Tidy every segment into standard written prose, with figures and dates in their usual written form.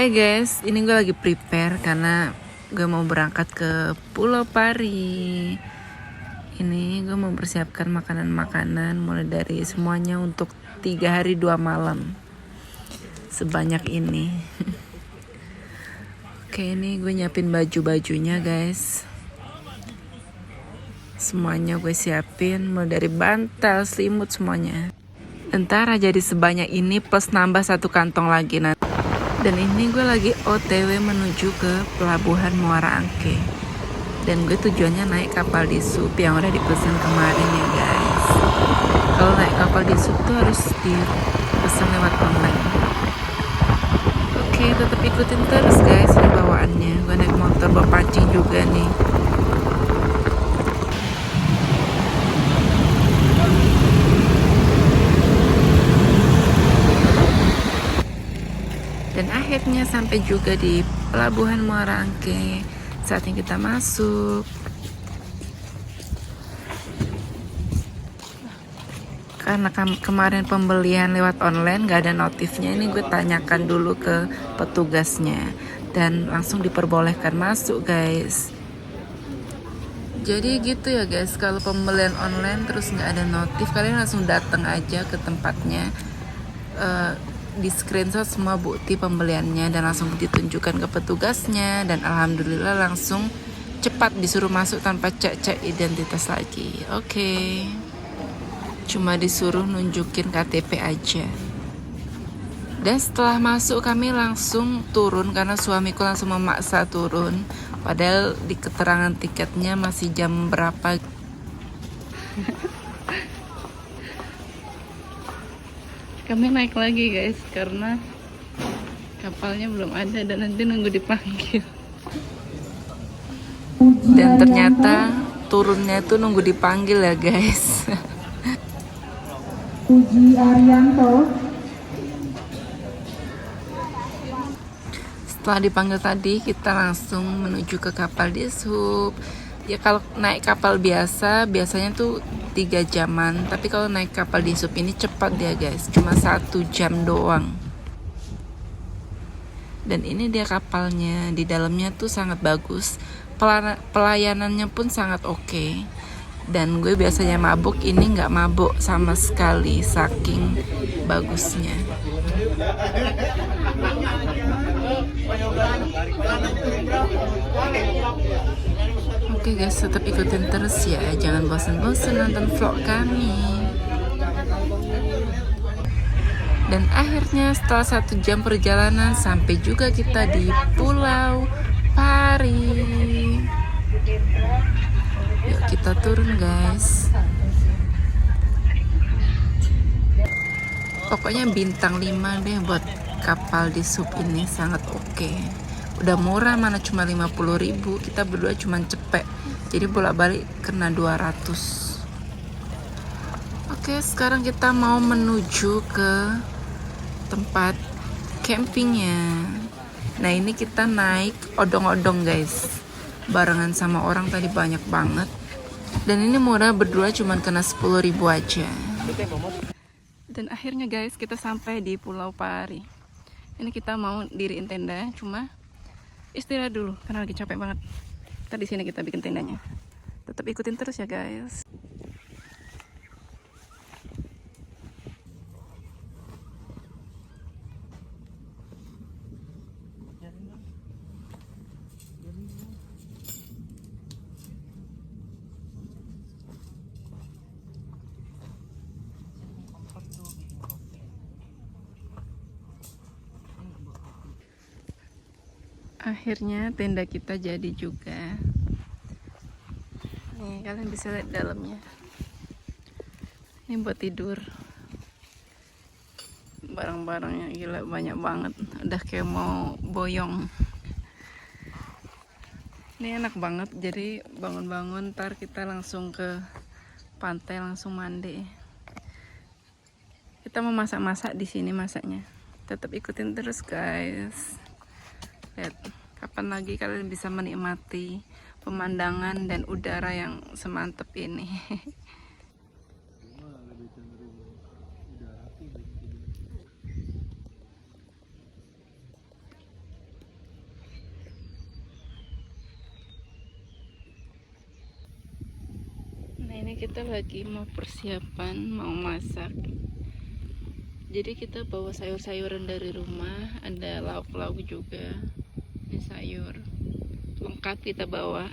Hai guys, ini gue lagi prepare karena gue mau berangkat ke Pulau Pari. Ini gue mau persiapkan makanan-makanan mulai dari semuanya untuk 3 hari 2 malam. Sebanyak ini. Oke, ini gue nyiapin baju-bajunya guys. Semuanya gue siapin mulai dari bantal, selimut semuanya. Ntar jadi sebanyak ini plus nambah 1 kantong lagi nanti. Dan ini gue lagi OTW menuju ke Pelabuhan Muara Angke. Dan gue tujuannya naik kapal di SUP yang udah dipesan kemarin ya guys. Kalau naik kapal di SUP tuh harus dipesan lewat online. Oke, tetap ikutin terus guys ini bawaannya. Gue naik motor bawa pancing juga nih. Dan akhirnya sampai juga di Pelabuhan Muara Angke. Saatnya kita masuk. Karena kemarin pembelian lewat online gak ada notifnya, ini gue tanyakan dulu ke petugasnya. Dan langsung diperbolehkan masuk guys. Jadi gitu ya guys, kalau pembelian online terus gak ada notif, kalian langsung datang aja ke tempatnya. Di screenshot semua bukti pembeliannya dan langsung ditunjukkan ke petugasnya, dan alhamdulillah langsung cepat disuruh masuk tanpa cek identitas lagi. Oke. Cuma disuruh nunjukin KTP aja. Dan setelah masuk kami langsung turun karena suamiku langsung memaksa turun, padahal di keterangan tiketnya masih jam berapa. Kami naik lagi guys karena kapalnya belum ada dan nanti nunggu dipanggil. Dan ternyata turunnya itu nunggu dipanggil ya guys. Puji Arianto. Setelah dipanggil tadi kita langsung menuju ke kapal di SUP. Ya kalau naik kapal biasanya tuh 3 jaman, tapi kalau naik kapal di SUP ini cepat dia guys, cuma 1 jam doang. Dan ini dia kapalnya, di dalamnya tuh sangat bagus, pelayanannya pun sangat oke. Dan gue biasanya mabuk, ini nggak mabuk sama sekali saking bagusnya. Oke guys, tetap ikutin terus ya, jangan bosan-bosan nonton vlog kami. Dan akhirnya setelah 1 jam perjalanan sampai juga kita di Pulau Pari. Yuk kita turun guys. Pokoknya bintang 5 deh buat kapal di SUP ini, sangat oke. Udah murah, mana cuma 50.000, kita berdua cuma cepet, jadi bolak-balik kena 200. Oke, sekarang kita mau menuju ke tempat campingnya. Nah ini kita naik odong-odong guys, barengan sama orang tadi banyak banget. Dan ini murah, berdua cuma kena 10.000 aja. Dan akhirnya guys kita sampai di Pulau Pari. Ini kita mau diriin tenda, cuma istirahat dulu karena lagi capek banget. Ntar di sini kita bikin tendanya. Tetap ikutin terus ya guys. Akhirnya tenda kita jadi juga. Nih kalian bisa lihat dalamnya. Ini buat tidur. Barang-barangnya gila banyak banget. Udah kayak mau boyong. Ini enak banget. Jadi bangun-bangun ntar kita langsung ke pantai, langsung mandi. Kita mau masak-masak di sini masaknya. Tetap ikutin terus guys. Lihat, kapan lagi kalian bisa menikmati pemandangan dan udara yang semantap ini. ini kita lagi mau persiapan mau masak. Jadi kita bawa sayur-sayuran dari rumah, ada lauk-lauk juga. Ini sayur lengkap kita bawa.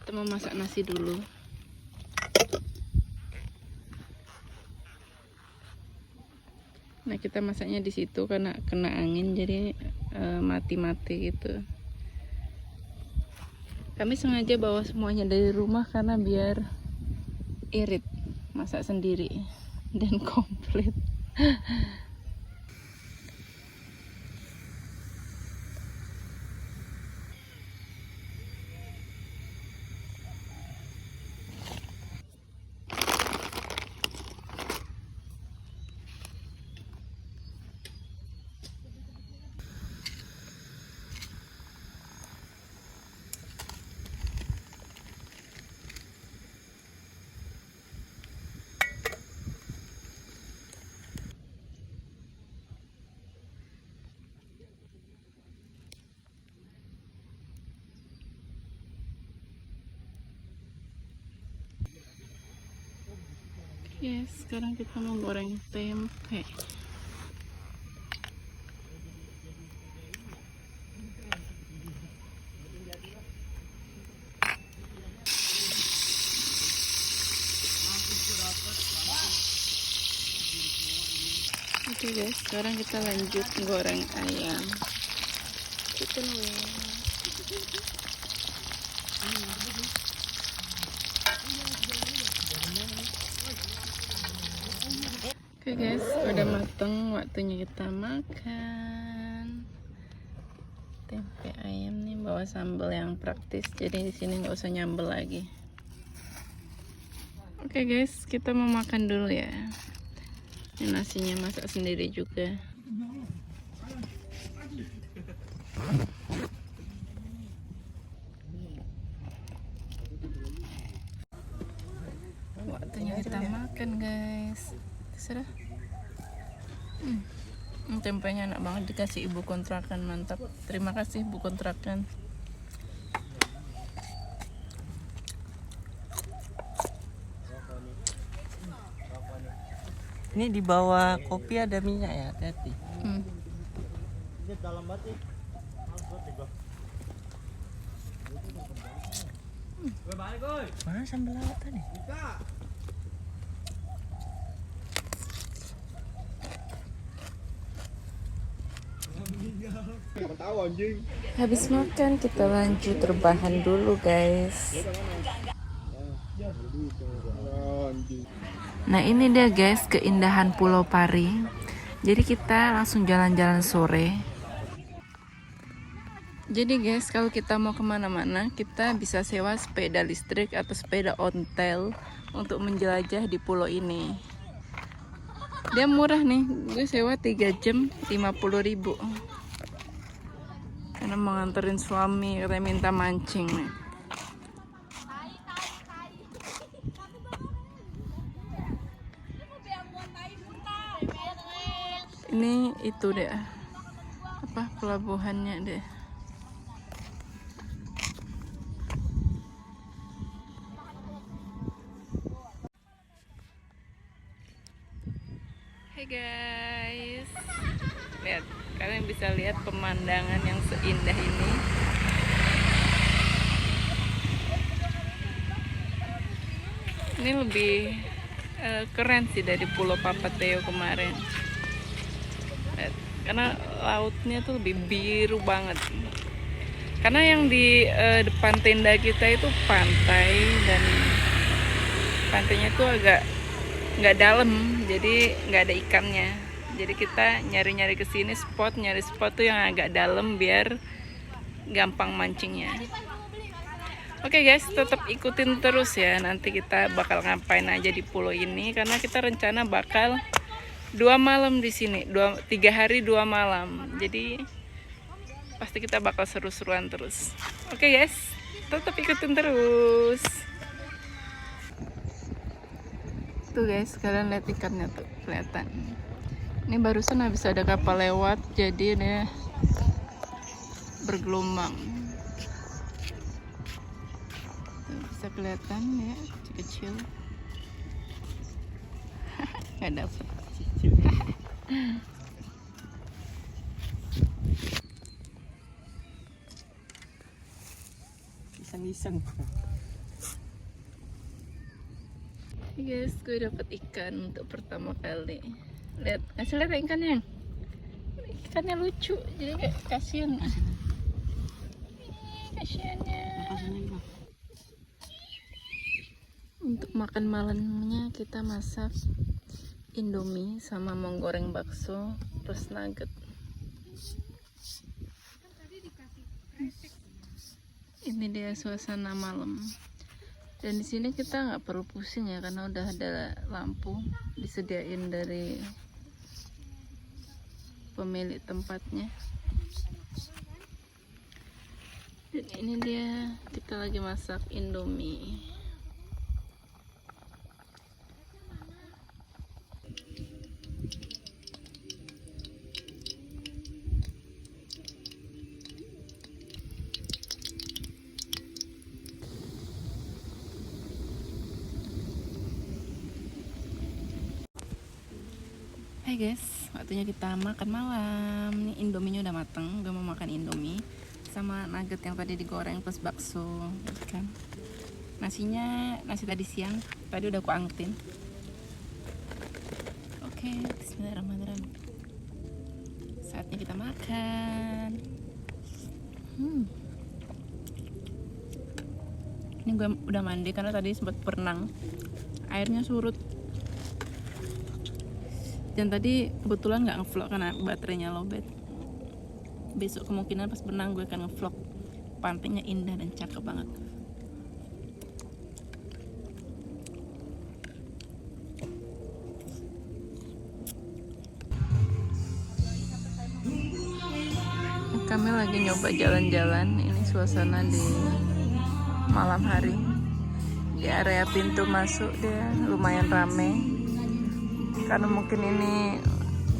Kita mau masak nasi dulu. Nah, kita masaknya di situ karena kena angin jadi mati-mati gitu. Kami sengaja bawa semuanya dari rumah karena biar irit, masak sendiri dan komplit. Yes, sekarang kita mau goreng tempe. Oke guys, sekarang kita lanjut goreng ayam. Chicken wing. Oke guys, udah mateng, waktunya kita makan. Tempe ayam nih bawa sambal yang praktis, jadi di sini nggak usah nyambel lagi. Oke guys, kita mau makan dulu ya. Ini nasinya masak sendiri juga. Waktunya kita makan guys. Terserah. Tempenya enak banget, dikasih ibu kontrakan, mantap. Terima kasih ibu kontrakan. Ini di bawah kopi ada minyak ya, hati-hati. Mana sambal laut tadi? Habis makan kita lanjut rebahan dulu guys. Nah ini dia guys keindahan Pulau Pari. Jadi kita langsung jalan-jalan sore. Jadi guys kalau kita mau kemana-mana kita bisa sewa sepeda listrik atau sepeda ontel untuk menjelajah di pulau ini. Dia murah nih, gue sewa 3 jam 50.000. Karena mau nganterin suami, katanya minta mancing nih. Ini itu deh, apa pelabuhannya deh. Hai guys, lihat, kalian bisa lihat pemandangan yang seindah ini. Ini lebih keren sih dari Pulau Papateo kemarin. Lihat, karena lautnya tuh lebih biru banget. Karena yang di depan tenda kita itu pantai dan pantainya tuh agak nggak dalam, jadi nggak ada ikannya. Jadi kita nyari-nyari kesini nyari spot tuh yang agak dalam biar gampang mancingnya. Oke guys, tetap ikutin terus ya. Nanti kita bakal ngapain aja di pulau ini karena kita rencana bakal 2 malam di sini, 3 hari 2 malam. Jadi pasti kita bakal seru-seruan terus. Oke guys, tetap ikutin terus. Tuh guys, kalian lihat ikannya tuh kelihatan. Ini barusan habis ada kapal lewat, jadi dia bergelombang. Tuh, bisa kelihatan ya, kecil-kecil. Nggak dapet. Iseng-iseng. Guys, gue dapet ikan untuk pertama kali. Lihat, kasih lihat ikannya. Ikannya lucu, jadi kayak kasihan. Kasihannya. Untuk makan malamnya kita masak Indomie sama mau goreng bakso terus nugget. Ini dia suasana malam. Dan di sini kita nggak perlu pusing ya karena udah ada lampu disediain dari pemilik tempatnya. Dan ini dia kita lagi masak Indomie. Hai guys, waktunya kita makan malam. Nih Indominya udah mateng, gue mau makan Indomie sama nugget yang tadi digoreng plus bakso kan. Nasinya nasi tadi siang, tadi udah aku angetin. Oke, bismillahirrahmanirrahim. Saatnya kita makan. Ini gue udah mandi karena tadi sempat berenang, airnya surut. Dan tadi kebetulan nggak ngevlog karena baterainya lowbat. Besok kemungkinan pas berenang gue akan ngevlog. Pantainya indah dan cakep banget. Kami lagi nyoba jalan-jalan. Ini suasana di malam hari. Di area pintu masuk dia lumayan rame. Karena mungkin ini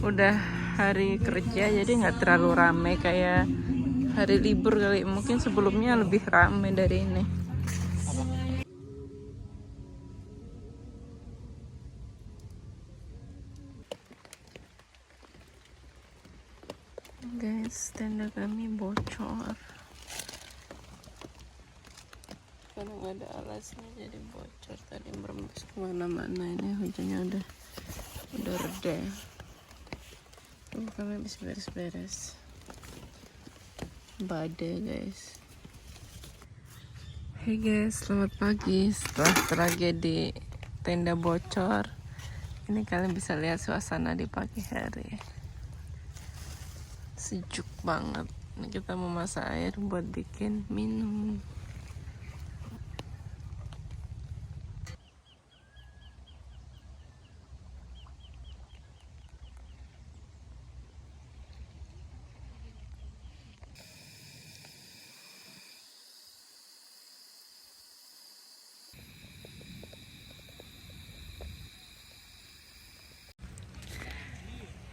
udah hari kerja jadi nggak terlalu rame kayak hari libur kali. Mungkin sebelumnya lebih rame dari ini. Guys, tenda kami bocor karena nggak ada alasnya jadi bocor. Tadi merembes kemana-mana. Ini hujannya udah reda. Kami habis beres-beres badai guys. Hey guys, selamat pagi. Setelah tragedi tenda bocor, ini kalian bisa lihat suasana di pagi hari. Sejuk banget. Ini kita mau masak air buat bikin minum.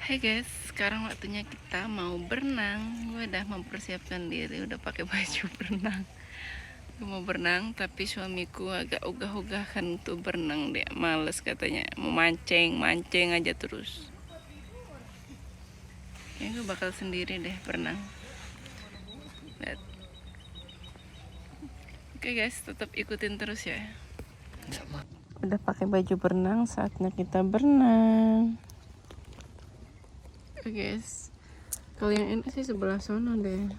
Hai guys, sekarang waktunya kita mau berenang. Gue udah mempersiapkan diri, udah pakai baju berenang. Gue mau berenang, tapi suamiku agak ogah-ogahan untuk berenang. Dia males katanya, mau mancing aja terus. Ya gue bakal sendiri deh berenang. Lihat. Oke guys, tetap ikutin terus ya. Udah pakai baju berenang, saatnya kita berenang. Oke guys, kalau yang enak sih sebelah sono deh.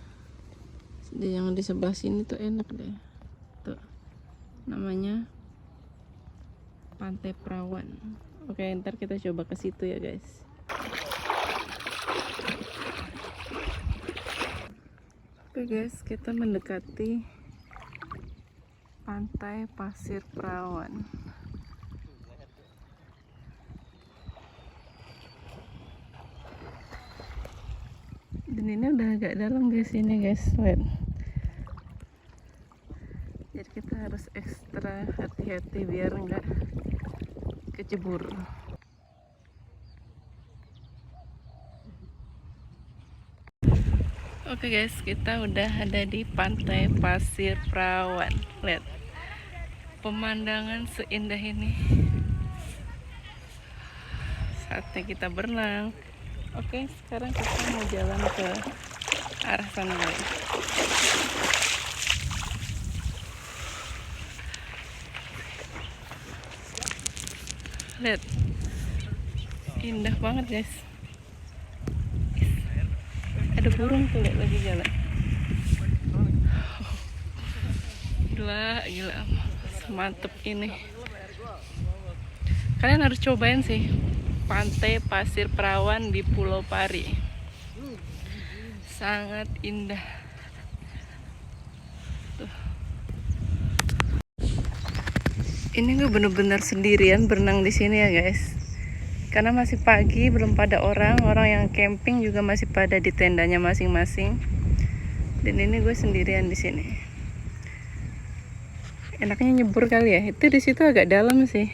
Yang di sebelah sini tuh enak deh. Tuh, namanya Pantai Perawan. Oke, ntar kita coba ke situ ya guys. Oke guys, kita mendekati Pantai Pasir Perawan. Dan ini udah agak dalam guys, ini guys, lihat. Jadi kita harus ekstra hati-hati biar nggak kecebur. Oke guys, kita udah ada di Pantai Pasir Perawan. Lihat, pemandangan seindah ini. Saatnya kita berenang. Oke, sekarang kita mau jalan ke arah sana lagi. Lihat, indah banget guys. Ada burung tuh, lihat lagi jalan. Gila, semantep ini. Kalian harus cobain sih pantai pasir perawan di Pulau Pari. Sangat indah. Tuh. Ini gue bener-bener sendirian berenang di sini ya guys. Karena masih pagi, belum pada orang yang camping juga masih pada di tendanya masing-masing. Dan ini gue sendirian di sini. Enaknya nyebur kali ya. Itu di situ agak dalam sih.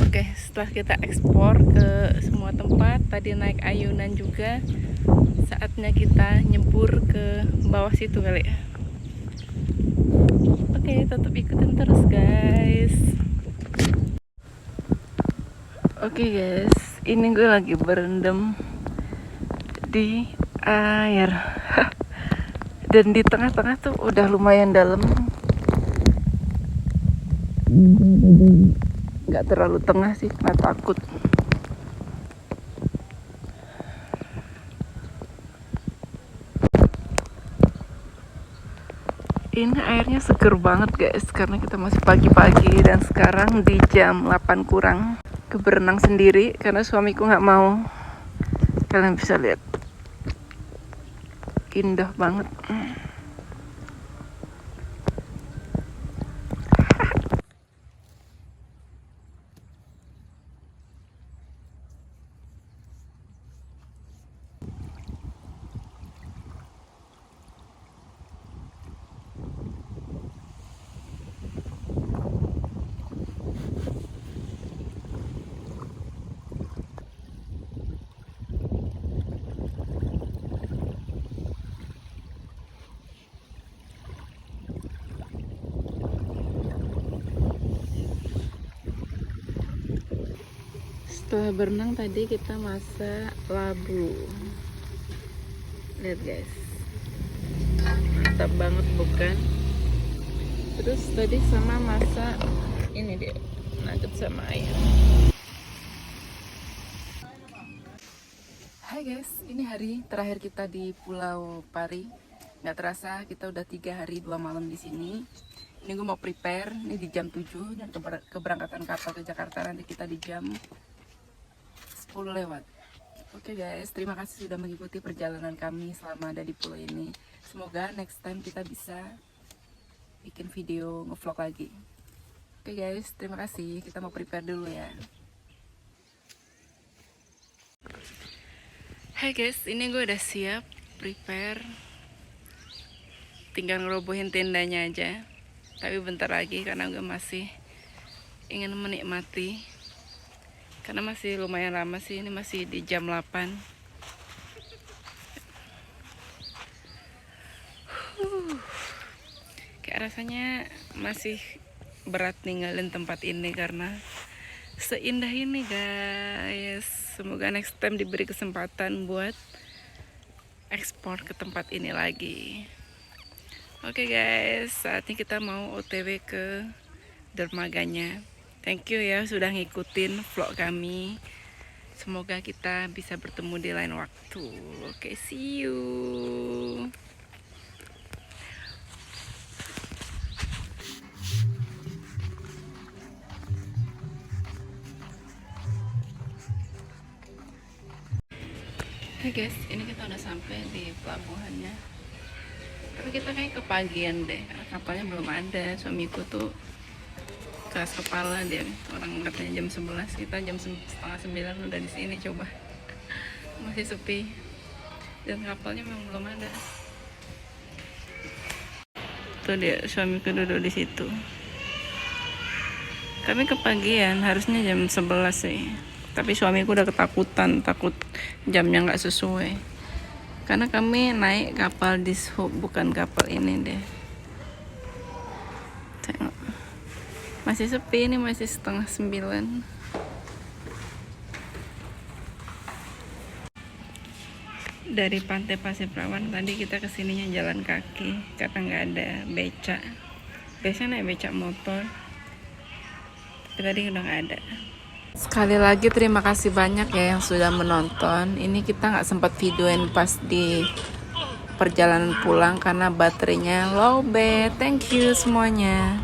Oke, setelah kita ekspor ke semua tempat, tadi naik ayunan juga, saatnya kita nyebur ke bawah situ kali ya. Oke, tetap ikutin terus guys. Oke guys, ini gue lagi berendam di air. Dan di tengah-tengah tuh udah lumayan dalam. Nggak terlalu tengah sih, nggak takut. Ini airnya seger banget guys, karena kita masih pagi-pagi dan sekarang di jam 8 kurang. Berenang sendiri karena suamiku nggak mau. Kalian bisa lihat, indah banget. Setelah berenang tadi kita masak labu. Lihat guys, mantap banget bukan? Terus tadi sama masak ini dia, nugget sama ayam. Hai guys, ini hari terakhir kita di Pulau Pari. Nggak terasa kita udah 3 hari 2 malam di sini. Ini gue mau prepare, ini di jam 7 dan keberangkatan kapal ke Jakarta nanti kita di jam 10 lewat. Oke guys, terima kasih sudah mengikuti perjalanan kami selama ada di pulau ini. Semoga next time kita bisa bikin video ngevlog lagi. Oke guys, terima kasih. Kita mau prepare dulu ya. Hai guys, ini gue udah siap prepare. Tinggal ngerobohin tendanya aja. Tapi bentar lagi karena gue masih ingin menikmati. Karena masih lumayan lama sih, ini masih di jam 8. Kayak rasanya masih berat ninggalin tempat ini karena seindah ini guys. Semoga next time diberi kesempatan buat ekspor ke tempat ini lagi. Oke guys, saatnya kita mau OTW ke dermaganya. Thank you ya sudah ngikutin vlog kami. Semoga kita bisa bertemu di lain waktu. Oke, see you. Hai guys, ini kita udah sampai di pelabuhannya. Tapi kita kayak kepagian deh, karena kapalnya belum ada. Suamiku tuh keras kepala dia, orang katanya jam 11, kita jam 8:30 udah di sini. Coba masih sepi dan kapalnya memang belum ada. Tuh dia, suamiku duduk di situ. Kami kepagian, harusnya jam 11 sih, tapi suamiku udah ketakutan, takut jamnya nggak sesuai karena kami naik kapal di Dishub, bukan kapal ini deh. Tengok. Masih sepi, ini masih 8:30. Dari Pantai Pasir Perawan tadi kita kesininya jalan kaki karena nggak ada beca. Biasanya naik beca motor, tapi tadi udah nggak ada. Sekali lagi terima kasih banyak ya yang sudah menonton. Ini kita nggak sempat videoin pas di perjalanan pulang karena baterainya low bat. Thank you semuanya.